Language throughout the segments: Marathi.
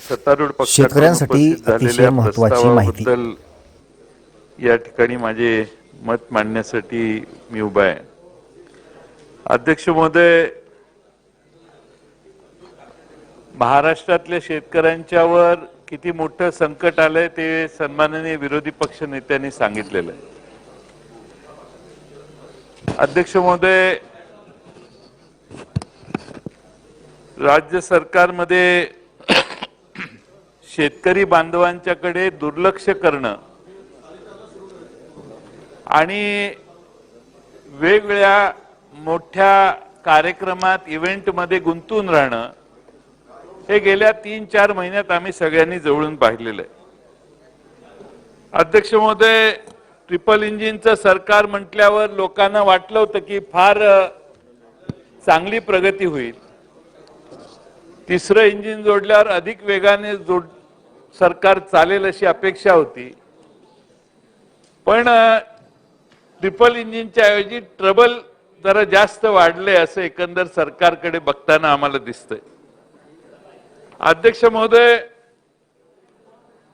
सत्तारूढ पक्षाकडून शेतकऱ्यांसाठी उपस्थित अतिशय झालेल्या महत्त्वाची माहिती. प्रस्तावाबद्दल या ठिकाणी माझे मत मांडण्यासाठी मी उभा आहे. अध्यक्ष महोदय, महाराष्ट्रातल्या शेतकऱ्यांच्यावर किती मोठं संकट आलंय ते सन्माननीय विरोधी पक्ष नेत्यांनी सांगितलेलं आहे. अध्यक्ष महोदय, राज्य सरकारमध्ये शेतकरी बांधवांच्याकडे दुर्लक्ष करणं आणि वेगवेगळ्या मोठ्या कार्यक्रमात इव्हेंटमध्ये गुंतून राहणं हे गेल्या 3-4 महिन्यात आम्ही सगळ्यांनी जवळून पाहिलेलं आहे. अध्यक्ष महोदय, ट्रिपल इंजिनचं सरकार म्हटल्यावर लोकांना वाटलं होतं की फार चांगली प्रगती होईल. तिसरं इंजिन जोडल्यावर अधिक वेगाने सरकार चालेल अशी अपेक्षा होती. पण ट्रिपल इंजिनच्या ऐवजी ट्रबल जरा जास्त वाढले असं एकंदर सरकारकडे बघताना आम्हाला दिसतंय. अध्यक्ष महोदय,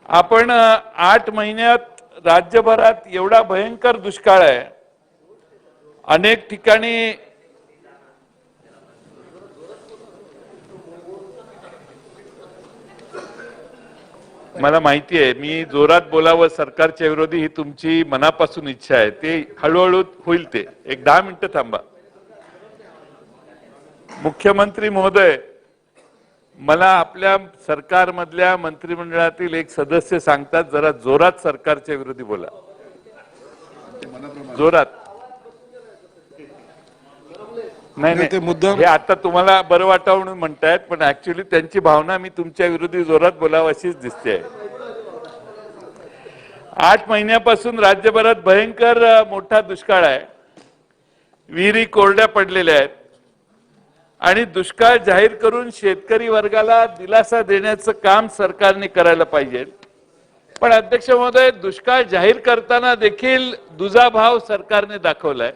आपण 8 महिन्यात राज्यभरात एवढा भयंकर दुष्काळ आहे. अनेक ठिकाणी मला माहिती आहे मी जोरात बोलावं सरकारच्या विरोधी ही तुमची मनापासून इच्छा आहे. ते हळूहळू होईल. ते एक 10 मिनिटं थांबा. मुख्यमंत्री महोदय, मला आपल्या सरकारमधल्या मंत्रिमंडळातील एक सदस्य सांगतात जरा जोरात सरकारच्या विरोधी बोला. जोरात. नाही हे आता तुम्हाला बरं वाटावं म्हणून म्हणतायत, पण ऍक्च्युअली त्यांची भावना मी तुमच्या विरोधी जोरात बोलावं अशीच दिसते. 8 महिन्यापासून राज्यभरात भयंकर मोठा दुष्काळ आहे. विहिरी कोरड्या पडलेल्या आहेत आणि दुष्काळ जाहीर करून शेतकरी वर्गाला दिलासा देण्याचं काम सरकारने करायला पाहिजे. पण अध्यक्ष महोदय, दुष्काळ जाहीर करताना देखील दुजाभाव सरकारने दाखवलाय.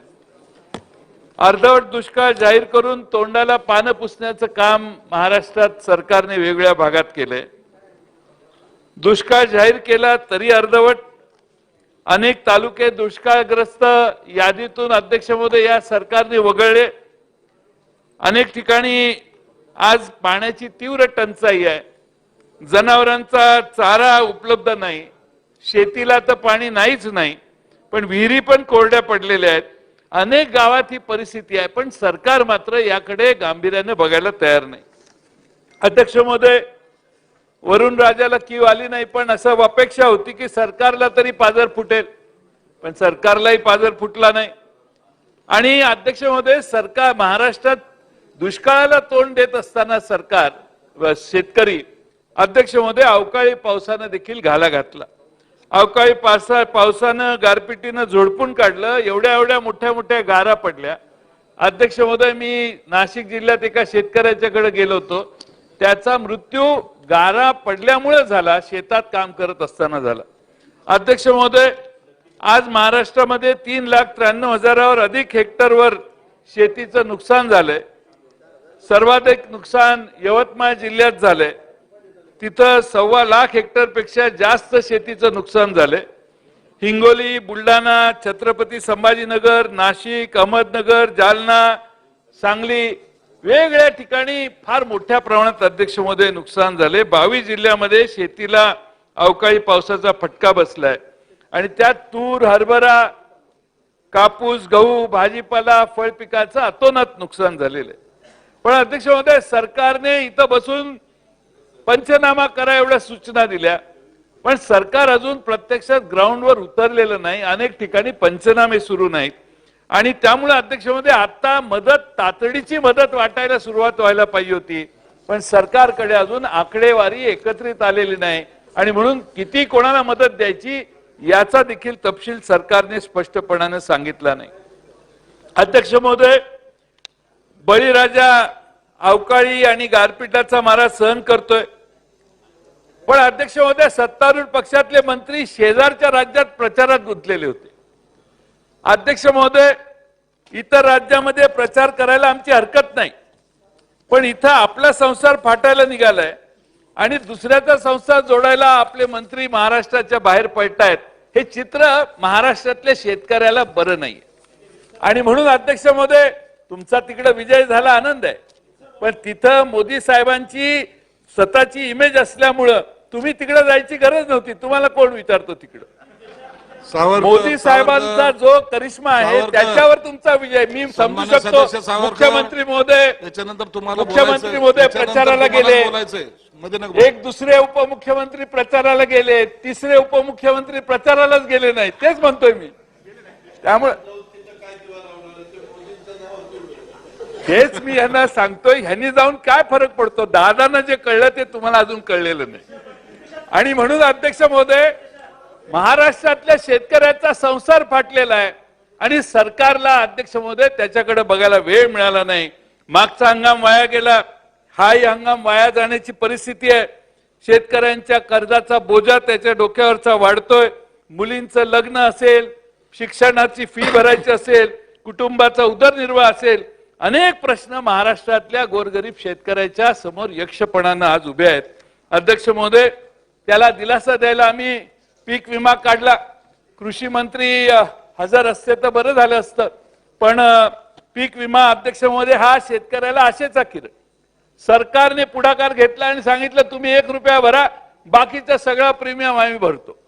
अर्धवट दुष्काळ जाहीर करून तोंडाला पानं पुसण्याचं काम महाराष्ट्रात सरकारने वेगवेगळ्या भागात केलंय. दुष्काळ जाहीर केला तरी अर्धवट. अनेक तालुके दुष्काळग्रस्त यादीतून अध्यक्ष महोदय या सरकारने वगळले. अनेक ठिकाणी आज पाण्याची तीव्र टंचाई आहे. जनावरांचा चारा उपलब्ध नाही. शेतीला तर पाणी नाहीच नाही, पण विहिरी पण कोरड्या पडलेल्या आहेत. अनेक गावात ही परिस्थिती आहे, पण सरकार मात्र याकडे गांभीर्याने बघायला तयार नाही. अध्यक्ष महोदय, वरुण राजाला कीव आली नाही, पण असं अपेक्षा होती की सरकारला तरी पाजर फुटेल, पण सरकारलाही पाजर फुटला नाही. आणि अध्यक्ष महोदय, सरकार महाराष्ट्रात दुष्काळाला तोंड देत असताना सरकार व शेतकरी अध्यक्ष महोदय अवकाळी पावसानं देखील घाला घातला. अवकाळी पावसानं गारपिटीनं झोडपून काढलं. एवढ्या मोठ्या मोठ्या गारा पडल्या. अध्यक्ष महोदय, मी नाशिक जिल्ह्यात एका शेतकऱ्याच्याकडे गेलो होतो. त्याचा मृत्यू गारा पडल्यामुळे झाला, शेतात काम करत असताना झाला. अध्यक्ष महोदय, आज महाराष्ट्रामध्ये 3,93,000 अधिक हेक्टरवर शेतीचं नुकसान झालंय. सर्वाधिक नुकसान यवतमाळ जिल्ह्यात झालंय. तिथं 1.25 हेक्टर पेक्षा जास्त शेतीचं नुकसान झालंय. हिंगोली, बुलढाणा, छत्रपती संभाजीनगर, नाशिक, अहमदनगर, जालना, सांगली वेगवेगळ्या ठिकाणी फार मोठ्या प्रमाणात अध्यक्ष महोदय नुकसान झाले. 22 जिल्ह्यामध्ये शेतीला अवकाळी पावसाचा फटका बसलाय आणि त्यात तूर, हरभरा, कापूस, गहू, भाजीपाला, फळ पिकाचं अतोनात नुकसान झालेलं आहे. पण अध्यक्ष महोदय, सरकारने इथं बसून पंचनामा करा एवढ्या सूचना दिल्या, पण सरकार अजून प्रत्यक्षात ग्राउंडवर उतरलेलं नाही. अनेक ठिकाणी पंचनामे सुरू नाहीत आणि त्यामुळे अध्यक्ष महोदय आता तातडीची मदत वाटायला सुरुवात व्हायला पाहिजे होती, पण सरकारकडे अजून आकडेवारी एकत्रित आलेली नाही आणि म्हणून किती कोणाला मदत द्यायची याचा देखील तपशील सरकारने स्पष्टपणाने सांगितला नाही. अध्यक्ष महोदय, बळीराजा अवकाळी आणि गारपिटाचा मारा सहन करतोय, पण अध्यक्ष महोदय सत्तारूढ पक्षातले मंत्री शेजारच्या राज्यात प्रचारात गुंतलेले होते. अध्यक्ष महोदय, इतर राज्यामध्ये प्रचार करायला आमची हरकत नाही, पण इथं आपला संसार फाटायला निघालाय. आणि दुसऱ्याचा संसार जोडायला आपले मंत्री महाराष्ट्राच्या बाहेर पडतायत, हे चित्र महाराष्ट्रातल्या शेतकऱ्याला बरं नाही. आणि म्हणून अध्यक्ष महोदय, तुमचा तिकडे विजय झाला, आनंद आहे, पण तिथं मोदी साहेबांची स्वतःची इमेज असल्यामुळं तुम्ही तिकडे जायची गरज नव्हती. तुम्हाला कोण विचारतो तिकडं? मोदी साहेबांचा जो करिश्मा आहे त्याच्यावर तुमचा विजय. मी समजू शकतो मुख्यमंत्री महोदय प्रचाराला गेले, एक दुसरे उपमुख्यमंत्री प्रचाराला गेले, तिसरे उपमुख्यमंत्री प्रचारालाच गेले नाही, तेच म्हणतोय मी. त्यामुळे हेच मी यांना सांगतोय, ह्यांनी जाऊन काय फरक पडतो? दादांना जे कळलं ते तुम्हाला अजून कळलेलं नाही. आणि म्हणून अध्यक्ष महोदय, महाराष्ट्रातल्या शेतकऱ्याचा संसार फाटलेला आहे आणि सरकारला अध्यक्ष महोदय त्याच्याकडे बघायला वेळ मिळाला नाही. मागचा हंगाम वाया गेला, हाही हंगाम वाया जाण्याची परिस्थिती आहे. शेतकऱ्यांच्या कर्जाचा बोजा त्याच्या डोक्यावरचा वाढतोय. मुलींचं लग्न असेल, शिक्षणाची फी भरायची असेल, कुटुंबाचा उदरनिर्वाह असेल, अनेक प्रश्न महाराष्ट्रातल्या गोरगरीब शेतकऱ्याच्या समोर यक्षपणानं आज उभे आहेत. अध्यक्ष महोदय, त्याला दिलासा द्यायला आम्ही पीक विमा काढला. कृषी मंत्री हजर असते तर बरं झालं असतं, पण पीक विमा अध्यक्ष महोदय हा शेतकऱ्याला आशेचा किरण. सरकारने पुढाकार घेतला आणि सांगितलं तुम्ही 1 रुपया भरा, बाकीचा सगळा प्रीमियम आम्ही भरतो.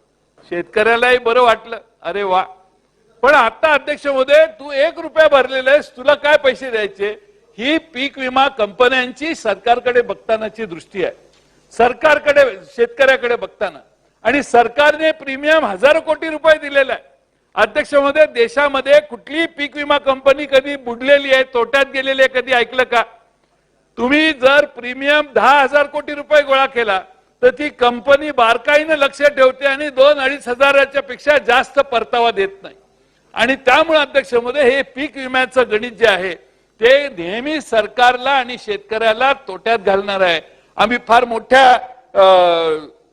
शेतकऱ्यालाही बरं वाटलं, अरे वा. पण आता अध्यक्ष महोदय, तू 1 रुपया भरलेला आहेस, तुला काय पैसे द्यायचे? ही पीक विमा कंपन्यांची सरकारकडे बघतानाची दृष्टी आहे. सरकारकडे, शेतकऱ्याकडे बघताना. आणि सरकारने प्रीमियम हजारो कोटी रुपये दिलेला आहे. अध्यक्ष महोदय, देशामध्ये कुठलीही पीक विमा कंपनी कधी बुडलेली आहे, तोट्यात गेलेली आहे, कधी ऐकलं का? तुम्ही जर प्रीमियम 10,000 कोटी रुपये गोळा केला तर ती कंपनी बारकाईने लक्ष ठेवते आणि 2-2.5 हजाराच्या पेक्षा जास्त परतावा देत नाही. आणि त्यामुळे अध्यक्ष महोदय, हे पीक विम्याचं गणित जे आहे ते नेहमी सरकारला आणि शेतकऱ्याला तोट्यात घालणार आहे. आम्ही फार मोठ्या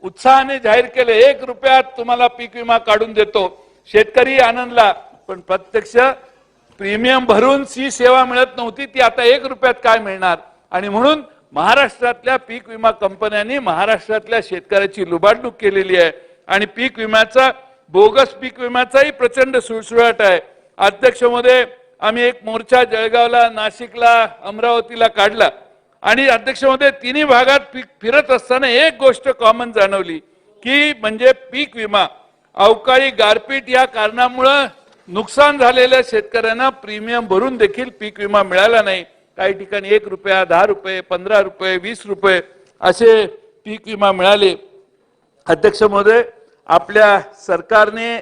उत्साहाने जाहीर केले, 1 रुपयात तुम्हाला पीक विमा काढून देतो. शेतकरी आनंदला, पण प्रत्यक्ष प्रीमियम भरून सी सेवा मिळत नव्हती, ती आता 1 रुपयात काय मिळणार? आणि म्हणून महाराष्ट्रातल्या पीक विमा कंपन्यांनी महाराष्ट्रातल्या शेतकऱ्याची लुबाडणूक केलेली आहे. आणि पीक विम्याचा, बोगस पीक विम्याचाही प्रचंड सुळसुळाट आहे. अध्यक्ष महोदय, आम्ही एक मोर्चा जळगावला, नाशिकला, अमरावतीला काढला आणि अध्यक्ष महोदय, तिन्ही भागात फिरत असताना एक गोष्ट कॉमन जाणवली की म्हणजे पीक विमा. अवकाळी गारपीट या कारणामुळे नुकसान झालेल्या शेतकऱ्यांना प्रीमियम भरून देखील पीक विमा मिळाला नाही. काही ठिकाणी 1 रुपया, 10 रुपये, 15 रुपये, 20 रुपये असे पीक विमा मिळाले. अध्यक्ष महोदय, आपल्या सरकारने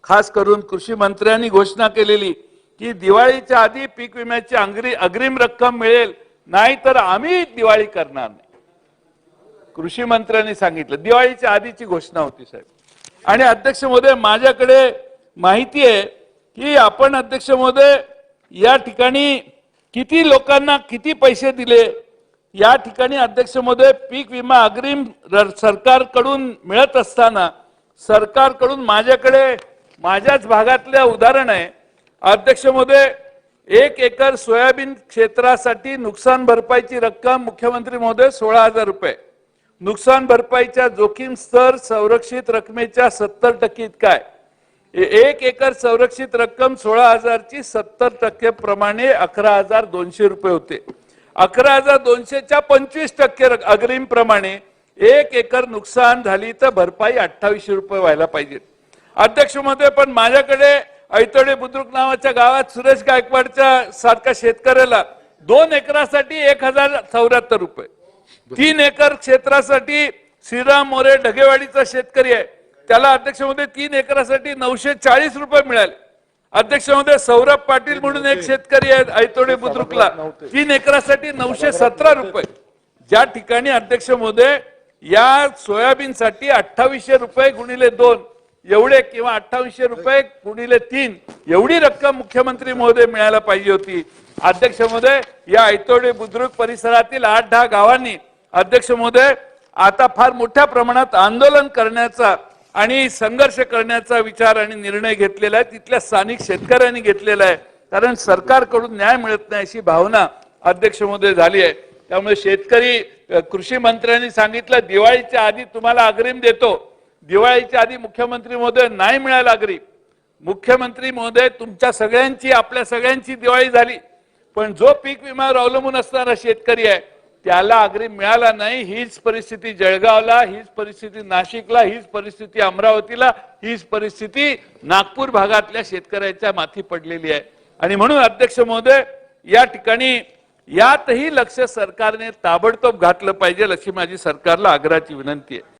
खास करून कृषी मंत्र्यांनी घोषणा केलेली की दिवाळीच्या आधी पीक विम्याची अग्रिम रक्कम मिळेल, नाही तर आम्ही दिवाळी करणार नाही. कृषी मंत्र्यांनी सांगितलं, दिवाळीच्या आधीची घोषणा होती साहेब. आणि अध्यक्ष महोदय, माझ्याकडे माहिती आहे की आपण अध्यक्ष महोदय या ठिकाणी किती लोकांना किती पैसे दिले. या ठिकाणी अध्यक्ष महोदय, पीक विमा अग्रिम सरकारकडून मिळत असताना सरकारकडून माझ्याकडे माझ्याच भागातलं उदाहरण आहे. अध्यक्ष महोदय, 1 एकर सोयाबीन क्षेत्रासाठी नुकसान भरपाईची रक्कम मुख्यमंत्री महोदय 16,000 रुपये. नुकसान भरपाईच्या जोखीम स्तर संरक्षित रकमेच्या 70% इतका आहे. 1 एकर संरक्षित रक्कम 16,000 ची 70% प्रमाणे 11,200 रुपये होते. 11,200च्या 25% अग्रिम प्रमाणे 1 एकर नुकसान झाली तर भरपाई 2800 रुपये व्हायला पाहिजे. अध्यक्ष महोदय, पण माझ्याकडे ऐतोडे बुद्रुक नावाच्या गावात सुरेश गायकवाडच्या सारख्या शेतकऱ्याला 2 एकरासाठी 1,074 रुपये, 3 एकर क्षेत्रासाठी श्रीराम मोरे ढगेवाडीचा शेतकरी आहे, त्याला अध्यक्ष महोदय 3 एकरासाठी 940 रुपये मिळाले. अध्यक्ष महोदय, सौरभ पाटील म्हणून एक शेतकरी आहेत ऐतोडे बुद्रुकला, 3 एकरासाठी 917 रुपये. ज्या ठिकाणी अध्यक्ष महोदय या सोयाबीनसाठी 2800 रुपये गुणिले 2 एवढे किंवा 2800 रुपये गुणिले 3 एवढी रक्कम मुख्यमंत्री महोदय मिळायला पाहिजे होती. अध्यक्ष महोदय, या ऐतोडे बुद्रुक परिसरातील 8-10 गावांनी अध्यक्ष महोदय आता फार मोठ्या प्रमाणात आंदोलन करण्याचा आणि संघर्ष करण्याचा विचार आणि निर्णय घेतलेला आहे. तिथल्या स्थानिक शेतकऱ्यांनी घेतलेला आहे, कारण सरकारकडून न्याय मिळत नाही अशी भावना अध्यक्ष महोदय झाली आहे. त्यामुळे शेतकरी कृषी मंत्र्यांनी सांगितलं दिवाळीच्या आधी तुम्हाला अग्रिम देतो. दिवाळीच्या आधी मुख्यमंत्री महोदय नाही मिळाला अग्रिम. मुख्यमंत्री महोदय तुमच्या सगळ्यांची आपल्या सगळ्यांची दिवाळी झाली, पण जो पीक विम्यावर अवलंबून असणारा शेतकरी आहे त्याला अग्रिम मिळाला नाही. हीच परिस्थिती जळगावला, हीच परिस्थिती नाशिकला, हीच परिस्थिती अमरावतीला, हीच परिस्थिती नागपूर भागातल्या शेतकऱ्याच्या माथी पडलेली आहे. आणि म्हणून अध्यक्ष महोदय या ठिकाणी यातही लक्ष सरकारने ताबडतोब घातलं पाहिजे अशी माझी सरकारला आग्रहाची विनंती आहे.